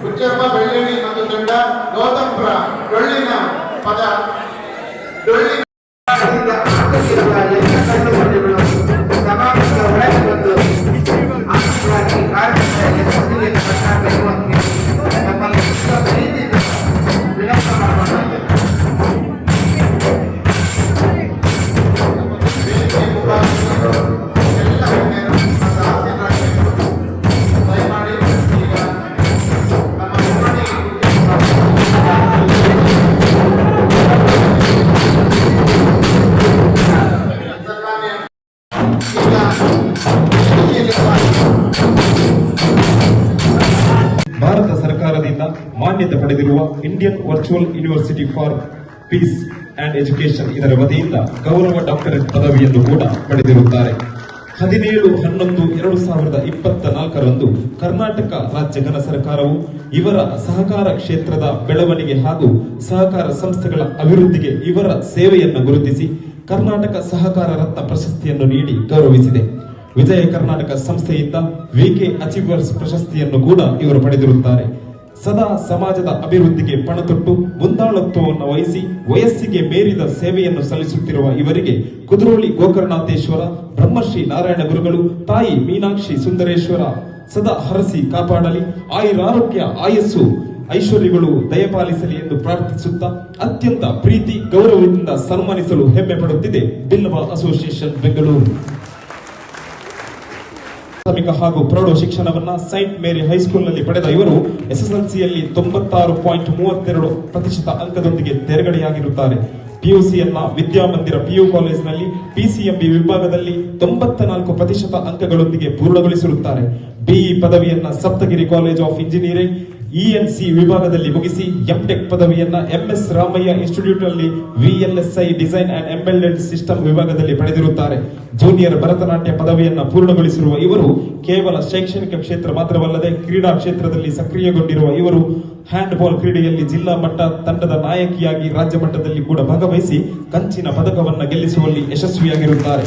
ಹುಚ್ಚಪ್ಪ ಬೆಳ್ಳೇಡಿ ಮತ್ತು ತಂಡ ಗೌತಮ್ಪುರ ಡೊಳ್ಳಿನ ಪದ ಡೊಳ್ಳಿನ ಸಮಾಜದ ಒಳಗೆ ಬಂದು ಆರ್ಥಿಕವಾಗಿ ಕಾರ್ಯಕ್ರಮದಲ್ಲಿ ಸಭೆಯನ್ನು ಕಟ್ಟಾಕುವಂತೆ ನಮ್ಮಲ್ಲಿ ವಿಳಂಬ ಮಾಡಬಾರದು. ಭಾರತ ಸರ್ಕಾರದಿಂದ ಮಾನ್ಯತೆ ಪಡೆದಿರುವ Indian virtual university for piece and education ಇದರ ವತಿಯಿಂದ ಗೌರವ ಡಾಕ್ಟರೇಟ್ ಪದವಿಯನ್ನು ಕೂಡ ಪಡೆದಿರುತ್ತಾರೆ. 17-11-2024 ಕರ್ನಾಟಕ ರಾಜ್ಯ ಘನ ಸರ್ಕಾರವು ಇವರ ಸಹಕಾರ ಕ್ಷೇತ್ರದ ಬೆಳವಣಿಗೆ ಹಾಗೂ ಸಹಕಾರ ಸಂಸ್ಥೆಗಳ ಅಭಿವೃದ್ಧಿಗೆ ಇವರ ಸೇವೆಯನ್ನು ಗುರುತಿಸಿ ಕರ್ನಾಟಕ ಸಹಕಾರ ರತ್ನ ಪ್ರಶಸ್ತಿಯನ್ನು ನೀಡಿ ಗೌರವಿಸಿದೆ. ವಿಜಯ ಕರ್ನಾಟಕ ಸಂಸ್ಥೆಯಿಂದ ವಿಕೆ ಅಚೀವರ್ಸ್ ಪ್ರಶಸ್ತಿಯನ್ನು ಕೂಡ ಇವರು ಪಡೆದಿರುತ್ತಾರೆ. ಸದಾ ಸಮಾಜದ ಅಭಿವೃದ್ಧಿಗೆ ಪಣತೊಟ್ಟು ಮುಂದಾಳತ್ವವನ್ನು ವಹಿಸಿ ವಯಸ್ಸಿಗೆ ಮೀರಿದ ಸೇವೆಯನ್ನು ಸಲ್ಲಿಸುತ್ತಿರುವ ಇವರಿಗೆ ಕುದ್ರೋಳಿ ಗೋಕರ್ಣನಾಥೇಶ್ವರ ಬ್ರಹ್ಮಶ್ರೀ ನಾರಾಯಣ ಗುರುಗಳು ತಾಯಿ ಮೀನಾಕ್ಷಿ ಸುಂದರೇಶ್ವರ ಸದಾ ಹರಸಿ ಕಾಪಾಡಲಿ, ಆಯುರಾರೋಗ್ಯ ಆಯಸ್ಸು ಐಶ್ವರ್ಯಗಳು ದಯಪಾಲಿಸಲಿ ಎಂದು ಪ್ರಾರ್ಥಿಸುತ್ತಾ ಅತ್ಯಂತ ಪ್ರೀತಿ ಗೌರವದಿಂದ ಸನ್ಮಾನಿಸಲು ಹೆಮ್ಮೆ ಪಡುತ್ತಿದೆ ಬಿಲ್ಲವ ಅಸೋಸಿಯೇಷನ್ ಬೆಂಗಳೂರು. ಪ್ರಾಥಮಿಕ ಹಾಗೂ ಪ್ರೌಢ ಶಿಕ್ಷಣವನ್ನ ಸೈಂಟ್ ಮೇರಿ ಹೈಸ್ಕೂಲ್ನಲ್ಲಿ ಪಡೆದ ಇವರು ಎಸ್ಎಸ್ಎಲ್ಸಿಯಲ್ಲಿ 96.32% ಅಂಕದೊಂದಿಗೆ ತೇರ್ಗಡೆಯಾಗಿರುತ್ತಾರೆ. ಪಿಯುಸಿಯನ್ನ ವಿದ್ಯಾಮಂದಿರ ಪಿಯು ಕಾಲೇಜಿನಲ್ಲಿ ಪಿಸಿಎಂಬಿ ವಿಭಾಗದಲ್ಲಿ 94% ಅಂಕಗಳೊಂದಿಗೆ ಪೂರ್ಣಗೊಳಿಸಿರುತ್ತಾರೆ. ಬಿಇ ಪದವಿಯನ್ನ Saptagiri college of engineering ENC ವಿಭಾಗದಲ್ಲಿ ಮುಗಿಸಿ ಎಂಟೆಕ್ ಪದವಿಯನ್ನ ಎಂಎಸ್ ರಾಮಯ್ಯ ಇನ್ಸ್ಟಿಟ್ಯೂಟ್ ನಲ್ಲಿ VLSI design and embedded system ವಿಭಾಗದಲ್ಲಿ ಪಡೆದಿರುತ್ತಾರೆ. ಜೂನಿಯರ್ ಭರತನಾಟ್ಯ ಪದವಿಯನ್ನ ಪೂರ್ಣಗೊಳಿಸಿರುವ ಇವರು ಕೇವಲ ಶೈಕ್ಷಣಿಕ ಕ್ಷೇತ್ರ ಮಾತ್ರವಲ್ಲದೆ ಕ್ರೀಡಾ ಕ್ಷೇತ್ರದಲ್ಲಿ ಸಕ್ರಿಯಗೊಂಡಿರುವ ಇವರು ಹ್ಯಾಂಡ್ಬಾಲ್ ಕ್ರೀಡೆಯಲ್ಲಿ ಜಿಲ್ಲಾ ಮಟ್ಟ ತಂಡದ ನಾಯಕಿಯಾಗಿ ರಾಜ್ಯ ಮಟ್ಟದಲ್ಲಿ ಕೂಡ ಭಾಗವಹಿಸಿ ಕಂಚಿನ ಪದಕವನ್ನು ಗೆಲ್ಲಿಸುವಲ್ಲಿ ಯಶಸ್ವಿಯಾಗಿರುತ್ತಾರೆ.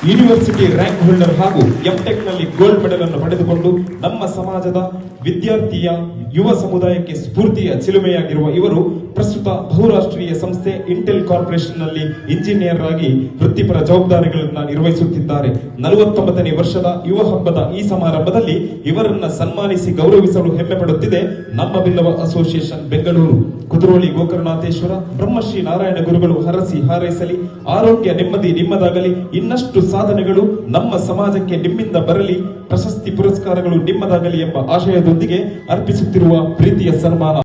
ಯೂನಿವರ್ಸಿಟಿ ರ್ಯಾಂಕ್ ಹೋಲ್ಡರ್ ಹಾಗೂ ಎಂಟೆಕ್ ನಲ್ಲಿ ಗೋಲ್ಡ್ ಮೆಡಲ್ ಅನ್ನು ಪಡೆದುಕೊಂಡು ನಮ್ಮ ಸಮಾಜದ ವಿದ್ಯಾರ್ಥಿಯ ಯುವ ಸಮುದಾಯಕ್ಕೆ ಸ್ಫೂರ್ತಿಯ ಚಿಲುಮೆಯಾಗಿರುವ ಇವರು ಪ್ರಸ್ತುತ ಬಹುರಾಷ್ಟ್ರೀಯ ಸಂಸ್ಥೆ ಇಂಟೆಲ್ ಕಾರ್ಪೊರೇಷನ್ ನಲ್ಲಿ ಇಂಜಿನಿಯರ್ ಆಗಿ ವೃತ್ತಿಪರ ಜವಾಬ್ದಾರಿಗಳನ್ನು ನಿರ್ವಹಿಸುತ್ತಿದ್ದಾರೆ. 49ನೇ ವರ್ಷದ ಯುವ ಹಬ್ಬದ ಈ ಸಮಾರಂಭದಲ್ಲಿ ಇವರನ್ನ ಸನ್ಮಾನಿಸಿ ಗೌರವಿಸಲು ಹೆಮ್ಮೆ ಪಡುತ್ತಿದೆ ನಮ್ಮ ಬಿಲ್ಲವ ಅಸೋಸಿಯೇಷನ್ ಬೆಂಗಳೂರು. ಕುದ್ರೋಳಿ ಗೋಕರ್ಣನಾಥೇಶ್ವರ ಬ್ರಹ್ಮಶ್ರೀ ನಾರಾಯಣ ಗುರುಗಳು ಹರಸಿ ಹಾರೈಸಲಿ, ಆರೋಗ್ಯ ನೆಮ್ಮದಿ ನಿಮ್ಮದಾಗಲಿ, ಇನ್ನಷ್ಟು ಸಾಧನೆಗಳು ನಮ್ಮ ಸಮಾಜಕ್ಕೆ ನಿಮ್ಮಿಂದ ಬರಲಿ, ಪ್ರಶಸ್ತಿ ಪುರಸ್ಕಾರಗಳು ನಿಮ್ಮದಾಗಲಿ ಎಂಬ ಆಶಯದೊಂದಿಗೆ ಅರ್ಪಿಸುತ್ತಿರುವ ಪ್ರೀತಿಯ ಸನ್ಮಾನ